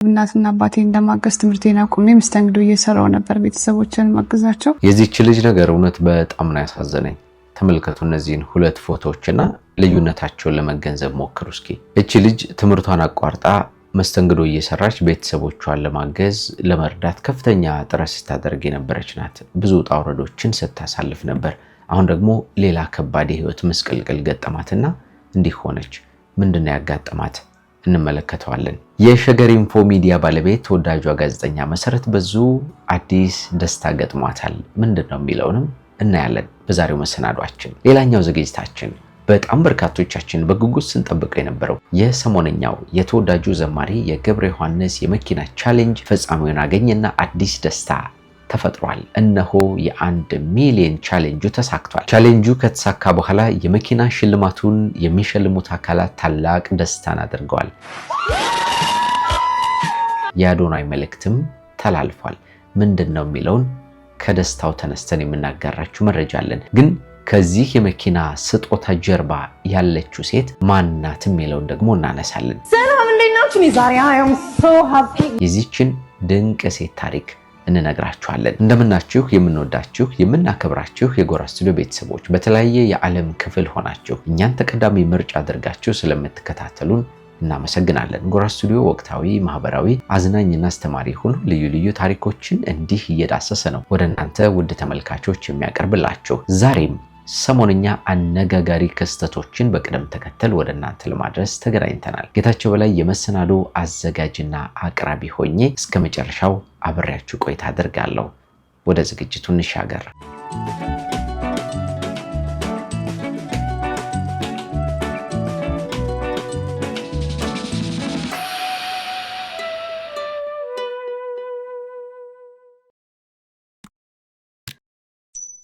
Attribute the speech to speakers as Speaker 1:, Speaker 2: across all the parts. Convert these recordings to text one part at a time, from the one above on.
Speaker 1: እናትና አባቴ እንደማገዝ ትምርቴና አቁሜ መስተንግዶ እየሰራው ነበር ቤተሰቦችን ማገዛቸው።
Speaker 2: የዚህች ልጅ ነገር እውነት በጣም ነው ያሳዘነኝ። ተመልከቱ እነዚህን ሁለት ፎቶዎችና ልዩነታቸውን ለመገንዘብ ሞክሩ እስኪ። እቺ ልጅ ትምርቷን አቋርጣ መስተንግዶ እየሰራች ቤተሰቦቿን ለማገዝ ለመርዳት ከፍተኛ ጥረት ስታደርግ የነበረች ናት። ብዙ ውጣ ውረዶችን ስታሳልፍ ነበር። አሁን ደግሞ ሌላ ከባድ የህይወት ምስቅልቅል ገጠማትና እንዲህ ሆነች። ምንድነው ያጋጠማት? እንመለከተዋለን። የሸገር ኢንፎ ሚዲያ ባለቤት ተወዳጇ ጋዜጠኛ መሰረት በዙ አዲስ ደስታ ገጥሟታል። ምንድነው የሚለውንም እናያለን በዛሬው መሰናዷችን። ሌላኛው ዝግጅታችን በጣም በርካቶቻችን በጉጉት ስንጠብቀው የነበረው የሰሞነኛው የተወዳጁ ዘማሪ የገብረ ዮሐንስ የመኪና ቻሌንጅ ፍጻሜውን አገኘና አዲስ ደስታ ተፈጥሯል። እነሆ የ1 ሚሊዮን ቻሌንጁ ተሳክቷል። ቻሌንጁ ከተሳካ በኋላ የመኪና ሽልማቱን የሚሸልሙት አካላት ታላቅ ደስታን አድርገዋል። የአዶናይ መልእክትም ተላልፏል። ምንድነው የሚለውን ከደስታው ተነስተን የምናጋራችሁ መረጃ አለን። ግን ከዚህ የመኪና ስጦታ ጀርባ ያለችው ሴት ማናት የሚለውን ደግሞ እናነሳለን።
Speaker 3: ሰላም እንዴት ናችሁ? ዛሬ አም ሶ ሃፒ
Speaker 2: የዚህችን ድንቅ ሴት ታሪክ እንነግራችኋለን። እንደምናችሁ የምንወዳችሁ የምናከብራችሁ የጎራ ስቱዲዮ ቤተሰቦች በተለያየ የዓለም ክፍል ሆናችሁ እኛን ተቀዳሚ ምርጫ አድርጋችሁ ስለምትከታተሉን እናመሰግናለን። ጎራ ስቱዲዮ ወቅታዊ፣ ማህበራዊ፣ አዝናኝና አስተማሪ ሆኑ ልዩ ልዩ ታሪኮችን እንዲህ እየዳሰሰ ነው ወደ እናንተ ውድ ተመልካቾች የሚያቀርብላችሁ። ዛሬም ሰሞነኛ አነጋጋሪ ክስተቶችን በቅደም ተከተል ወደ እናንተ ለማድረስ ተገናኝተናል። ጌታቸው በላይ የመሰናዶ አዘጋጅና አቅራቢ ሆኜ እስከ መጨረሻው አብሬያችሁ ቆይታ አደርጋለሁ። ወደ ዝግጅቱ እንሻገር።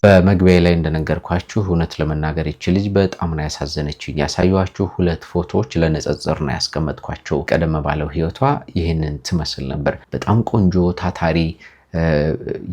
Speaker 2: በመግቢያ ላይ እንደነገርኳችሁ እውነት ለመናገር ይች ልጅ በጣም ነው ያሳዘነችኝ። ያሳዩዋችሁ ሁለት ፎቶዎች ለነጽጽር ነው ያስቀመጥኳቸው። ቀደም ባለው ህይወቷ ይህንን ትመስል ነበር። በጣም ቆንጆ ታታሪ፣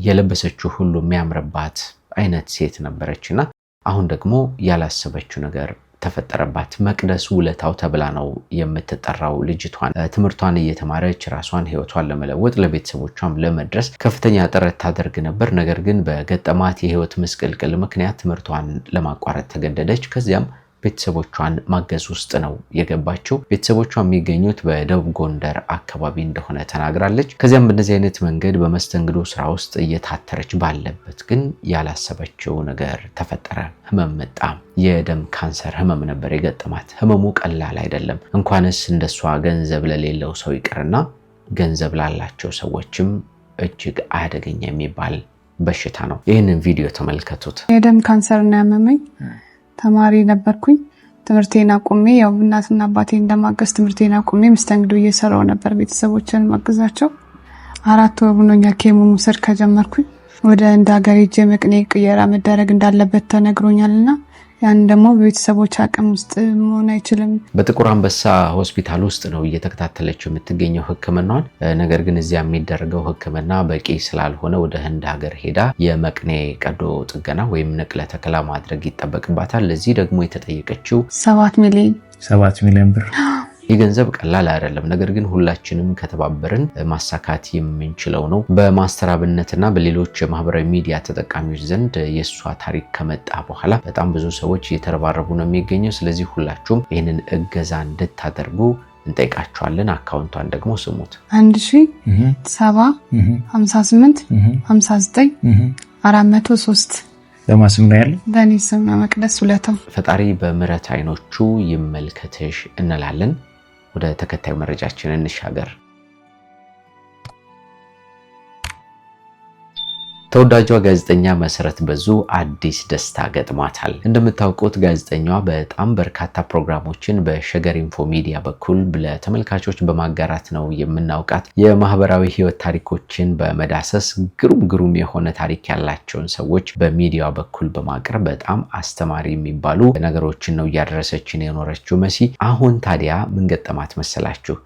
Speaker 2: የለበሰችው ሁሉ የሚያምርባት አይነት ሴት ነበረችና አሁን ደግሞ ያላሰበችው ነገር ተፈጠረባት። መቅደስ ውለታው ተብላ ነው የምትጠራው። ልጅቷን ትምርቷን እየተማረች ራሷን ህይወቷን ለመለወጥ ለቤተሰቦቿም ለመድረስ ከፍተኛ ጥረት ታደርግ ነበር። ነገር ግን በገጠማት የህይወት ምስቅልቅል ምክንያት ትምርቷን ለማቋረጥ ተገደደች። ከዚያም ቤተሰቦቿን ማገዝ ውስጥ ነው የገባቸው። ቤተሰቦቿ የሚገኙት በደቡብ ጎንደር አካባቢ እንደሆነ ተናግራለች። ከዚያም በእንደዚህ አይነት መንገድ በመስተንግዶ ስራ ውስጥ እየታተረች ባለበት ግን ያላሰበችው ነገር ተፈጠረ። ህመም መጣ። የደም ካንሰር ህመም ነበር የገጠማት። ህመሙ ቀላል አይደለም። እንኳንስ እንደሷ ገንዘብ ለሌለው ሰው ይቅርና ገንዘብ ላላቸው ሰዎችም እጅግ አደገኛ የሚባል በሽታ ነው። ይህንን ቪዲዮ ተመልከቱት።
Speaker 1: የደም ካንሰር ነው ያመመኝ። ተማሪ ነበርኩኝ። ትምርቴና አቁሜ ያው እናትና አባቴ እንደማገዝ ትምርቴና አቁሜ መስተንግዶ እየሰራው ነበር ቤተሰቦችን ማገዛቸው። 4 ወር ሆኖኛል ኬሞ መውሰድ ከጀመርኩኝ። ወደ እንደ ሀገር ሄጄ መቅኔ ቅየራ መደረግ እንዳለበት ተነግሮኛልና ያን ደግሞ በቤተሰቦች አቅም ውስጥ መሆን አይችልም።
Speaker 2: በጥቁር አንበሳ ሆስፒታል ውስጥ ነው እየተከታተለችው የምትገኘው ህክምናዋን። ነገር ግን እዚያ የሚደረገው ህክምና በቂ ስላልሆነ ወደ ህንድ ሀገር ሄዳ የመቅኔ ቀዶ ጥገና ወይም ንቅለ ተከላ ማድረግ ይጠበቅባታል። ለዚህ ደግሞ የተጠየቀችው
Speaker 1: 7 ሚሊዮን ብር።
Speaker 2: ይህ ገንዘብ ቀላል አይደለም። ነገር ግን ሁላችንም ከተባበርን ማሳካት የምንችለው ነው። በማስተራብነትና በሌሎች የማህበራዊ ሚዲያ ተጠቃሚዎች ዘንድ የሷ ታሪክ ከመጣ በኋላ በጣም ብዙ ሰዎች እየተረባረቡ ነው የሚገኘው። ስለዚህ ሁላችሁም ይህንን እገዛ እንድታደርጉ እንጠይቃችኋለን። አካውንቷን ደግሞ ስሙት።
Speaker 1: 1070 58 59 403
Speaker 4: ለማስም ነው ያለው።
Speaker 1: በእኔ ስም መቅደስ ውለታው።
Speaker 2: ፈጣሪ በምህረት አይኖቹ ይመልከትሽ እንላለን። ወደ ተከታዩ መረጃችን እንሻገር። ተወዳጇ ጋዜጠኛ መሰረት በዙ አዲስ ደስታ ገጥሟታል። እንደምታውቁት ጋዜጠኛዋ በጣም በርካታ ፕሮግራሞችን በሸገር ኢንፎ ሚዲያ በኩል ለተመልካቾች በማጋራት ነው የምናውቃት። የማህበራዊ ህይወት ታሪኮችን በመዳሰስ ግሩም የሆነ ታሪክ ያላቸውን ሰዎች በሚዲያ በኩል በማቅረብ በጣም አስተማሪ የሚባሉ ነገሮችን ነው እያደረሰችን የኖረችው መሲ። አሁን ታዲያ ምን ገጠማት መሰላችሁ?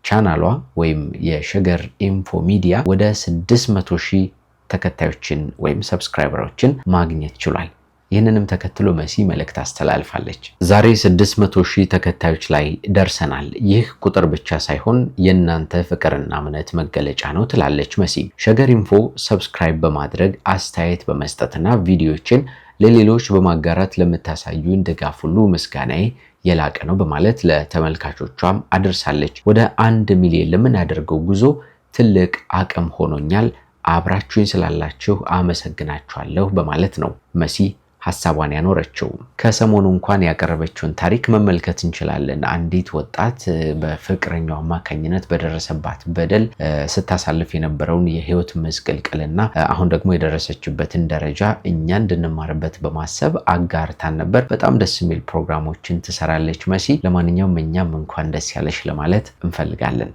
Speaker 2: ቻናሏ ወይም የሸገር ኢንፎ ሚዲያ ወደ 600,000 ተከታዮችን ወይም ሰብስክራይበሮችን ማግኘት ችሏል። ይህንንም ተከትሎ መሲ መልእክት አስተላልፋለች። ዛሬ 600,000 ተከታዮች ላይ ደርሰናል። ይህ ቁጥር ብቻ ሳይሆን የእናንተ ፍቅርና እምነት መገለጫ ነው ትላለች መሲ። ሸገር ኢንፎ ሰብስክራይብ በማድረግ አስተያየት በመስጠትና ቪዲዮዎችን ለሌሎች በማጋራት ለምታሳዩን ድጋፍ ሁሉ ምስጋናዬ የላቀ ነው በማለት ለተመልካቾቿም አድርሳለች። ወደ 1 ሚሊዮን ለምናደርገው ጉዞ ትልቅ አቅም ሆኖኛል። አብራችሁኝ ስላላችሁ አመሰግናችኋለሁ በማለት ነው መሲ ሐሳቧን ያኖረችው። ከሰሞኑ እንኳን ያቀረበችውን ታሪክ መመልከት እንችላለን። አንዲት ወጣት በፍቅረኛው አማካኝነት በደረሰባት በደል ስታሳልፍ የነበረውን የህይወት መስቀልቅልና አሁን ደግሞ የደረሰችበትን ደረጃ እኛ እንድንማርበት በማሰብ አጋርታን ነበር። በጣም ደስ የሚል ፕሮግራሞችን ትሰራለች መሲ። ለማንኛውም እኛም እንኳን ደስ ያለሽ ለማለት እንፈልጋለን።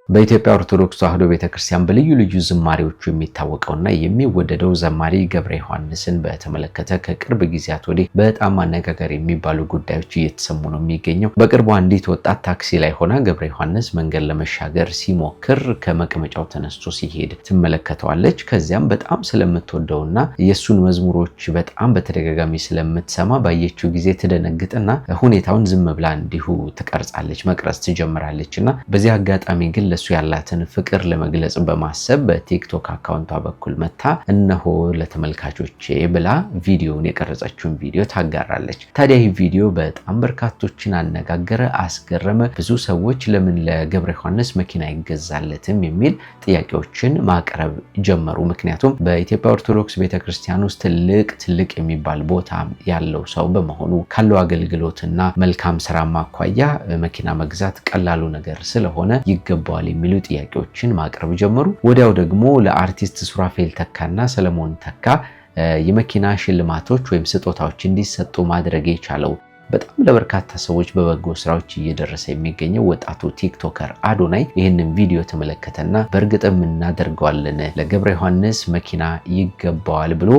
Speaker 2: በኢትዮጵያ ኦርቶዶክስ ተዋሕዶ ቤተክርስቲያን በልዩ ልዩ ዝማሬዎቹ የሚታወቀውና የሚወደደው ዘማሪ ገብረ ዮሐንስን በተመለከተ ከቅርብ ጊዜያት ወዲህ በጣም አነጋጋሪ የሚባሉ ጉዳዮች እየተሰሙ ነው የሚገኘው። በቅርቡ አንዲት ወጣት ታክሲ ላይ ሆና ገብረ ዮሐንስ መንገድ ለመሻገር ሲሞክር ከመቀመጫው ተነስቶ ሲሄድ ትመለከተዋለች። ከዚያም በጣም ስለምትወደውና የሱን መዝሙሮች በጣም በተደጋጋሚ ስለምትሰማ ባየችው ጊዜ ትደነግጥና ሁኔታውን ዝም ብላ እንዲሁ ትቀርጻለች፣ መቅረጽ ትጀምራለችና በዚህ አጋጣሚ ግን ለሱ ያላትን ፍቅር ለመግለጽ በማሰብ በቲክቶክ አካውንቷ በኩል መታ እነሆ ለተመልካቾቼ ብላ ቪዲዮውን የቀረጸችውን ቪዲዮ ታጋራለች። ታዲያ ይህ ቪዲዮ በጣም በርካቶችን አነጋገረ፣ አስገረመ። ብዙ ሰዎች ለምን ለገብረ ዮሐንስ መኪና ይገዛለትም የሚል ጥያቄዎችን ማቅረብ ጀመሩ። ምክንያቱም በኢትዮጵያ ኦርቶዶክስ ቤተክርስቲያን ውስጥ ትልቅ የሚባል ቦታ ያለው ሰው በመሆኑ ካለው አገልግሎትና መልካም ስራ ማኳያ መኪና መግዛት ቀላሉ ነገር ስለሆነ ይገባዋል የሚሉ ጥያቄዎችን ማቅረብ ጀመሩ። ወዲያው ደግሞ ለአርቲስት ሱራፌል ተካና ሰለሞን ተካ የመኪና ሽልማቶች ወይም ስጦታዎች እንዲሰጡ ማድረግ የቻለው በጣም ለበርካታ ሰዎች በበጎ ስራዎች እየደረሰ የሚገኘው ወጣቱ ቲክቶከር አዶናይ ይህንን ቪዲዮ ተመለከተና በእርግጥም እናደርገዋለን ለገብረ ዮሐንስ መኪና ይገባዋል ብሎ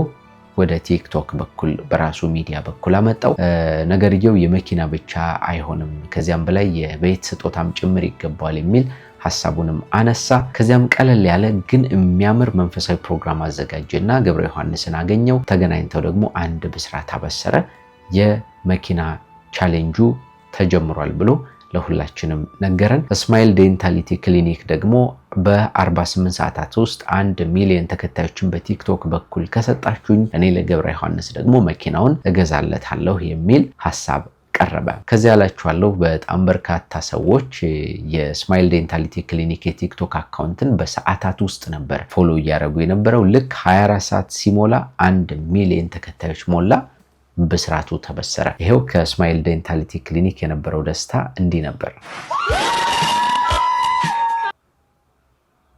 Speaker 2: ወደ ቲክቶክ በኩል በራሱ ሚዲያ በኩል አመጣው። ነገርየው የመኪና ብቻ አይሆንም፣ ከዚያም በላይ የቤት ስጦታም ጭምር ይገባዋል የሚል ሐሳቡንም አነሳ። ከዚያም ቀለል ያለ ግን የሚያምር መንፈሳዊ ፕሮግራም አዘጋጀና ገብረ ዮሐንስን አገኘው። ተገናኝተው ደግሞ አንድ ብስራት አበሰረ። የመኪና ቻሌንጁ ተጀምሯል ብሎ ለሁላችንም ነገረን። ስማይል ዴንታሊቲ ክሊኒክ ደግሞ በ48 ሰዓታት ውስጥ 1 ሚሊዮን ተከታዮችን በቲክቶክ በኩል ከሰጣችሁኝ እኔ ለገብረ ዮሐንስ ደግሞ መኪናውን እገዛለታለሁ የሚል ሐሳብ ቀረበ። ከዚያ ያላችኋለሁ በጣም በርካታ ሰዎች የስማይል ዴንታሊቲ ክሊኒክ የቲክቶክ አካውንትን በሰዓታት ውስጥ ነበር ፎሎ እያደረጉ የነበረው። ልክ 24 ሰዓት ሲሞላ 1 ሚሊዮን ተከታዮች ሞላ። ብስራቱ ተበሰረ። ይሄው ከስማይል ዴንታሊቲ ክሊኒክ የነበረው ደስታ እንዲህ ነበር።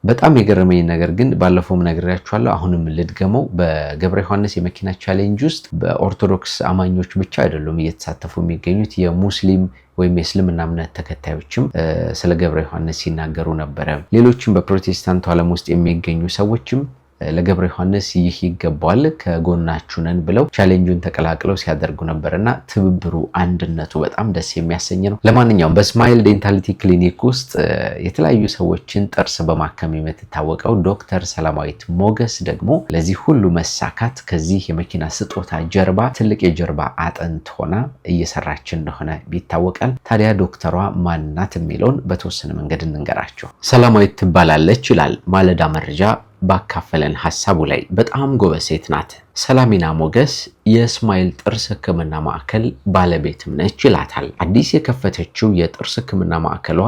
Speaker 2: በጣም የገረመኝ ነገር ግን ባለፈውም ነግሬያችኋለሁ፣ አሁንም ልድገመው። በገብረ ዮሐንስ የመኪና ቻሌንጅ ውስጥ በኦርቶዶክስ አማኞች ብቻ አይደሉም እየተሳተፉ የሚገኙት፣ የሙስሊም ወይም የእስልምና እምነት ተከታዮችም ስለ ገብረ ዮሐንስ ሲናገሩ ነበረ። ሌሎችም በፕሮቴስታንቱ ዓለም ውስጥ የሚገኙ ሰዎችም ለገብረ ዮሐንስ ይህ ይገባዋል ከጎናችሁ ነን ብለው ቻሌንጁን ተቀላቅለው ሲያደርጉ ነበርና ትብብሩ አንድነቱ በጣም ደስ የሚያሰኝ ነው። ለማንኛውም በስማይል ዴንታሊቲ ክሊኒክ ውስጥ የተለያዩ ሰዎችን ጥርስ በማከም የምትታወቀው ዶክተር ሰላማዊት ሞገስ ደግሞ ለዚህ ሁሉ መሳካት ከዚህ የመኪና ስጦታ ጀርባ ትልቅ የጀርባ አጥንት ሆና እየሰራች እንደሆነ ይታወቃል። ታዲያ ዶክተሯ ማናት የሚለውን በተወሰነ መንገድ እንንገራቸው። ሰላማዊት ትባላለች ይላል ማለዳ መረጃ ባካፈለን ሐሳቡ ላይ። በጣም ጎበዝ ሴት ናት። ሰላሚና ሞገስ የስማይል ጥርስ ህክምና ማዕከል ባለቤትም ነች ይላታል። አዲስ የከፈተችው የጥርስ ህክምና ማዕከሏ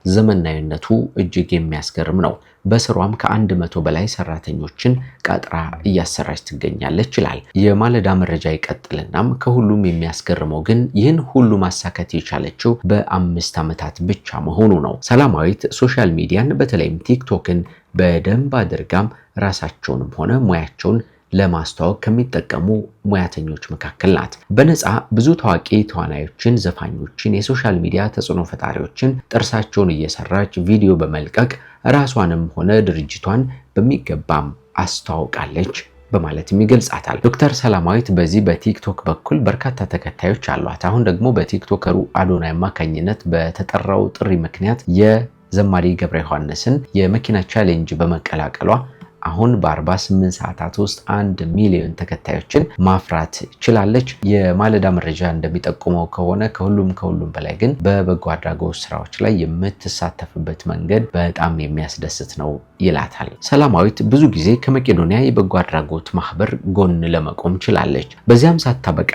Speaker 2: ዘመናዊነቱ እጅግ የሚያስገርም ነው። በስሯም ከ100 በላይ ሰራተኞችን ቀጥራ እያሰራች ትገኛለች ይላል የማለዳ መረጃ። ይቀጥልናም ከሁሉም የሚያስገርመው ግን ይህን ሁሉ ማሳካት የቻለችው በ5 ዓመታት ብቻ መሆኑ ነው። ሰላማዊት ሶሻል ሚዲያን በተለይም ቲክቶክን በደንብ አድርጋም ራሳቸውንም ሆነ ሙያቸውን ለማስተዋወቅ ከሚጠቀሙ ሙያተኞች መካከል ናት። በነፃ ብዙ ታዋቂ ተዋናዮችን፣ ዘፋኞችን፣ የሶሻል ሚዲያ ተጽዕኖ ፈጣሪዎችን ጥርሳቸውን እየሰራች ቪዲዮ በመልቀቅ ራሷንም ሆነ ድርጅቷን በሚገባም አስተዋውቃለች በማለትም ይገልጻታል። ዶክተር ሰላማዊት በዚህ በቲክቶክ በኩል በርካታ ተከታዮች አሏት። አሁን ደግሞ በቲክቶከሩ አዶናይ አማካኝነት በተጠራው ጥሪ ምክንያት ዘማሪ ገብረ ዮሐንስን የመኪና ቻሌንጅ በመቀላቀሏ አሁን በ48 ሰዓታት ውስጥ 1 ሚሊዮን ተከታዮችን ማፍራት ችላለች። የማለዳ መረጃ እንደሚጠቁመው ከሆነ ከሁሉም በላይ ግን በበጎ አድራጎት ስራዎች ላይ የምትሳተፍበት መንገድ በጣም የሚያስደስት ነው ይላታል። ሰላማዊት ብዙ ጊዜ ከመቄዶንያ የበጎ አድራጎት ማህበር ጎን ለመቆም ችላለች። በዚያም ሳታበቃ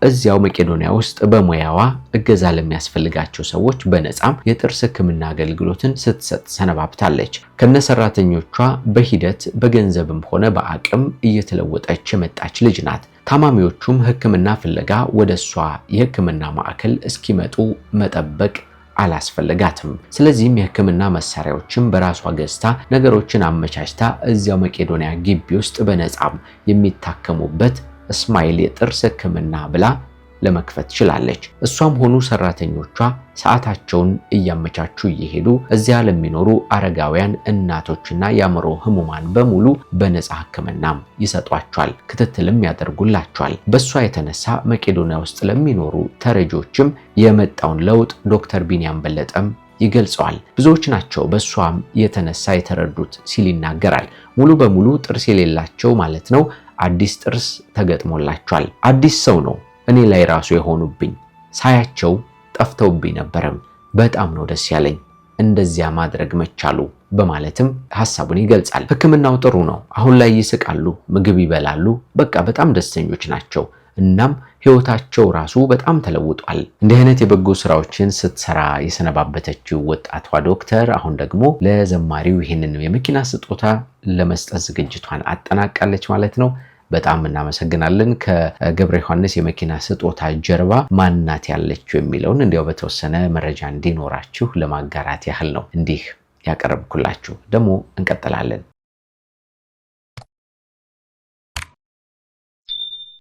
Speaker 2: እዚያው መቄዶንያ ውስጥ በሙያዋ እገዛ ለሚያስፈልጋቸው ሰዎች በነፃም የጥርስ ህክምና አገልግሎትን ስትሰጥ ሰነባብታለች። ከነሰራተኞቿ በሂደት በገንዘብም ሆነ በአቅም እየተለወጠች የመጣች ልጅ ናት። ታማሚዎቹም ህክምና ፍለጋ ወደሷ የህክምና ማዕከል እስኪመጡ መጠበቅ አላስፈልጋትም። ስለዚህም የህክምና መሳሪያዎችን በራሷ ገዝታ ነገሮችን አመቻችታ እዚያው መቄዶንያ ግቢ ውስጥ በነፃም የሚታከሙበት ስማይል የጥርስ ህክምና ብላ ለመክፈት ችላለች። እሷም ሆኑ ሰራተኞቿ ሰዓታቸውን እያመቻቹ እየሄዱ እዚያ ለሚኖሩ አረጋውያን እናቶችና የአእምሮ ህሙማን በሙሉ በነፃ ህክምናም ይሰጧቸዋል፣ ክትትልም ያደርጉላቸዋል። በሷ የተነሳ መቄዶንያ ውስጥ ለሚኖሩ ተረጆችም የመጣውን ለውጥ ዶክተር ቢኒያም በለጠም ይገልጸዋል። ብዙዎች ናቸው በሷም የተነሳ የተረዱት ሲል ይናገራል። ሙሉ በሙሉ ጥርስ የሌላቸው ማለት ነው አዲስ ጥርስ ተገጥሞላቸዋል። አዲስ ሰው ነው እኔ ላይ ራሱ የሆኑብኝ፣ ሳያቸው ጠፍተውብኝ ነበርም። በጣም ነው ደስ ያለኝ እንደዚያ ማድረግ መቻሉ በማለትም ሐሳቡን ይገልጻል። ህክምናው ጥሩ ነው። አሁን ላይ ይስቃሉ፣ ምግብ ይበላሉ፣ በቃ በጣም ደስተኞች ናቸው። እናም ህይወታቸው ራሱ በጣም ተለውጧል። እንዲህ አይነት የበጎ ስራዎችን ስትሰራ የሰነባበተችው ወጣቷ ዶክተር አሁን ደግሞ ለዘማሪው ይህንን የመኪና ስጦታ ለመስጠት ዝግጅቷን አጠናቃለች ማለት ነው። በጣም እናመሰግናለን። ከገብረ ዮሐንስ የመኪና ስጦታ ጀርባ ማናት ያለችው የሚለውን እንዲያው በተወሰነ መረጃ እንዲኖራችሁ ለማጋራት ያህል ነው እንዲህ ያቀረብኩላችሁ። ደግሞ እንቀጥላለን።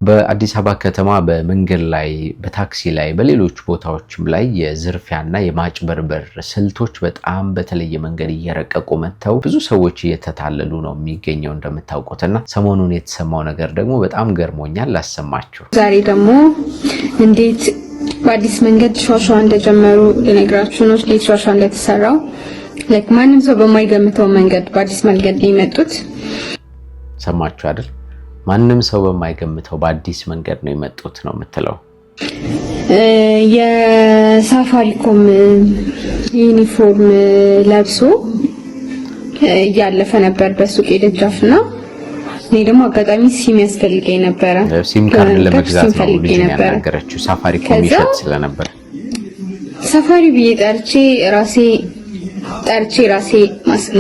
Speaker 2: በአዲስ አበባ ከተማ በመንገድ ላይ በታክሲ ላይ በሌሎች ቦታዎችም ላይ የዝርፊያና የማጭበርበር ስልቶች በጣም በተለየ መንገድ እየረቀቁ መጥተው ብዙ ሰዎች እየተታለሉ ነው የሚገኘው እንደምታውቁትና ሰሞኑን የተሰማው ነገር ደግሞ በጣም ገርሞኛል። ላሰማችሁ።
Speaker 4: ዛሬ ደግሞ እንዴት በአዲስ መንገድ ሸዋሸዋ እንደጀመሩ ልነግራችሁ ነው። እንዴት ሸዋሸዋ እንደተሰራው ማንም ሰው በማይገምተው መንገድ በአዲስ መንገድ ነው የመጡት።
Speaker 2: ሰማችሁ አይደል? ማንም ሰው በማይገምተው በአዲስ መንገድ ነው የመጡት ነው የምትለው።
Speaker 4: የሳፋሪኮም ዩኒፎርም ለብሶ እያለፈ ነበር በሱቅ ደጃፍና እኔ ደግሞ አጋጣሚ ሲም ያስፈልገኝ ነበር።
Speaker 2: ሲም ካርድ ለመግዛት ነው ልጅ ያናገረችው። ሳፋሪኮም ይሸጥ ስለነበር
Speaker 4: ሳፋሪ ብዬ ጠርቼ ራሴ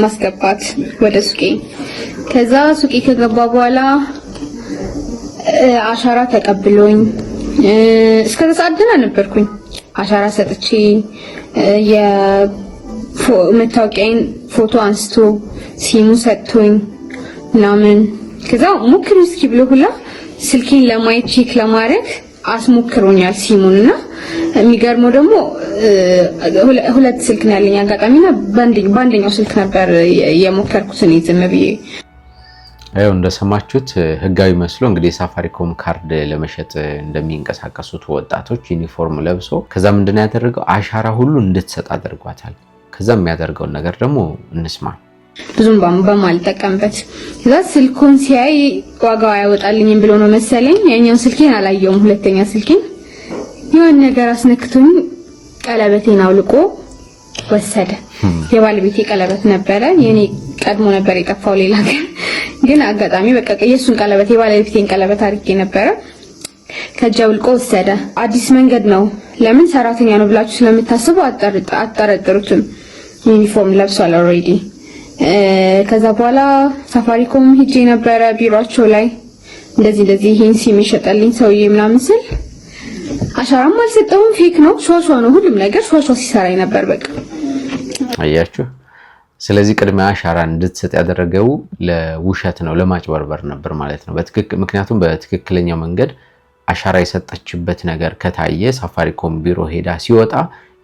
Speaker 4: ማስገባት ወደ ሱቄ። ከዛ ሱቄ ከገባ በኋላ አሻራ ተቀብሎኝ እስከ ተሳደና ነበርኩኝ። አሻራ ሰጥቼ የመታወቂያን ፎቶ አንስቶ ሲሙ ሰጥቶኝ ምናምን ከዛ ሞክሩ እስኪ ብሎ ሁላ ስልኬን ለማየት ቼክ ለማድረግ አስሞክሮኛል ሲሙንና የሚገርመው ደግሞ ሁለት ስልክ ነው ያለኝ አጋጣሚና በአንደኛው ስልክ ነበር የሞከርኩት እኔ ዝም ብዬ።
Speaker 2: አዩ እንደሰማችሁት ህጋዊ መስሎ እንግዲህ ሳፋሪኮም ካርድ ለመሸጥ እንደሚንቀሳቀሱት ወጣቶች ዩኒፎርም ለብሶ ከዛ ምንድነው ያደረገው አሻራ ሁሉ እንድትሰጥ አድርጓታል። ከዛ የሚያደርገው ነገር ደግሞ እንስማ።
Speaker 4: ብዙም በማልጠቀምበት ከዛ ስልኩን ሲያይ ዋጋው ያወጣልኝም ብሎ ነው መሰለኝ ያኛው ስልኬን አላየውም። ሁለተኛ ስልኬን የሆነ ነገር አስነክቶኝ ቀለበቴን አውልቆ ወሰደ። የባለቤቴ ቀለበት ነበረ፣ የኔ ቀድሞ ነበር የጠፋው ሌላ ግን አጋጣሚ በቃ የሱን ቀለበት የባለቤቴን ቀለበት አድርጌ ነበረ። ከእጄ አውልቆ ወሰደ። አዲስ መንገድ ነው ለምን ሰራተኛ ነው ብላችሁ ስለምታስቡ አጠረጥሩትም። ዩኒፎርም ለብሷል ኦልሬዲ። ከዛ በኋላ ሳፋሪኮም ሄጄ ነበረ ቢሮአቸው ላይ እንደዚህ ይሄን ሲም ይሸጣልኝ ሰውዬ ምናምን ስል አሻራም አልሰጠውም። ፌክ ነው፣ ሸዋሸዋ ነው፣ ሁሉም ነገር ሸዋሸዋ ሲሰራኝ ነበር። በቃ
Speaker 2: አያችሁ። ስለዚህ ቅድሚያ አሻራ እንድትሰጥ ያደረገው ለውሸት ነው፣ ለማጭበርበር ነበር ማለት ነው። ምክንያቱም በትክክለኛው መንገድ አሻራ የሰጠችበት ነገር ከታየ ሳፋሪኮም ቢሮ ሄዳ ሲወጣ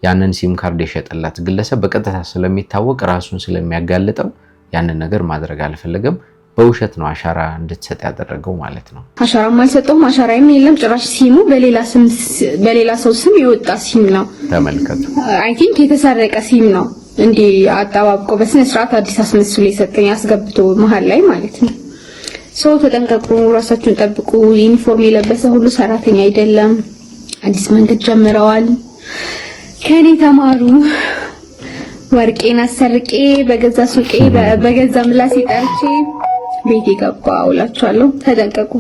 Speaker 2: ያንን ሲም ካርድ የሸጠላት ግለሰብ በቀጥታ ስለሚታወቅ ራሱን ስለሚያጋልጠው ያንን ነገር ማድረግ አልፈለገም። በውሸት ነው አሻራ እንድትሰጥ ያደረገው ማለት ነው።
Speaker 4: አሻራም አልሰጠውም፣ አሻራም የለም ጭራሽ። ሲሙ በሌላ ሰው ስም የወጣ ሲም ነው።
Speaker 2: ተመልከቱ።
Speaker 4: አይ ቲንክ የተሰረቀ ሲም ነው እንዲ አጣባብቆ በስነ ስርዓት አዲስ አስመስሎ የሰጠኝ አስገብቶ መሃል ላይ ማለት ነው። ሰው ተጠንቀቁ፣ ራሳችሁን ጠብቁ። ዩኒፎርም የለበሰ ሁሉ ሰራተኛ አይደለም። አዲስ መንገድ ጀምረዋል፣ ከኔ ተማሩ። ወርቄን አሰርቄ በገዛ ሱቄ በገዛ ምላሴ ጠርቼ ቤቴ ገባሁ እላችኋለሁ። ተጠንቀቁ።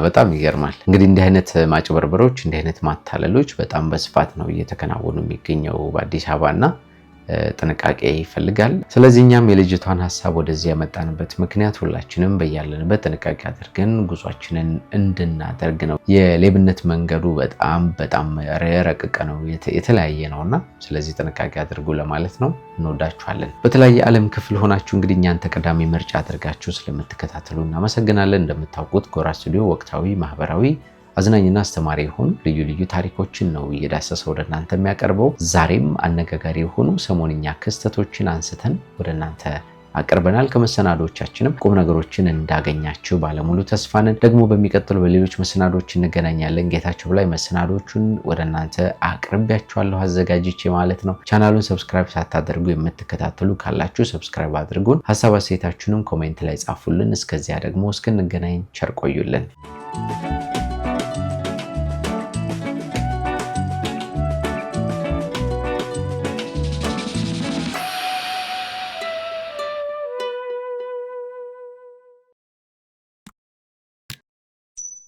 Speaker 2: በጣም ይገርማል። እንግዲህ እንዲህ አይነት ማጭበርበሮች፣ እንዲህ አይነት ማታለሎች በጣም በስፋት ነው እየተከናወኑ የሚገኘው በአዲስ አበባና ጥንቃቄ ይፈልጋል። ስለዚህ እኛም የልጅቷን ሐሳብ ወደዚህ ያመጣንበት ምክንያት ሁላችንም በያለንበት ጥንቃቄ አድርገን ጉዟችንን እንድናደርግ ነው። የሌብነት መንገዱ በጣም ረቀቀ ነው፣ የተለያየ ነውና ስለዚህ ጥንቃቄ አድርጉ ለማለት ነው። እንወዳችኋለን። በተለያየ ዓለም ክፍል ሆናችሁ እንግዲህ እኛን ተቀዳሚ ምርጫ አድርጋችሁ ስለምትከታተሉ እናመሰግናለን። እንደምታውቁት ጎራ ስቱዲዮ ወቅታዊ፣ ማህበራዊ፣ አዝናኝና አስተማሪ የሆኑ ልዩ ልዩ ታሪኮችን ነው እየዳሰሰ ወደ እናንተ የሚያቀርበው። ዛሬም አነጋጋሪ የሆኑ ሰሞንኛ ክስተቶችን አንስተን ወደ እናንተ አቅርበናል። ከመሰናዶቻችንም ቁም ነገሮችን እንዳገኛችሁ ባለሙሉ ተስፋ ነን። ደግሞ በሚቀጥሉ በሌሎች መሰናዶች እንገናኛለን። ጌታቸው ላይ መሰናዶቹን ወደ እናንተ አቅርቤያችኋለሁ አዘጋጅቼ ማለት ነው። ቻናሉን ሰብስክራይብ ሳታደርጉ የምትከታተሉ ካላችሁ ሰብስክራይብ አድርጉን። ሐሳብ አስተያየታችሁንም ኮሜንት ላይ ጻፉልን። እስከዚያ ደግሞ እስክንገናኝ ቸር ቆዩልን።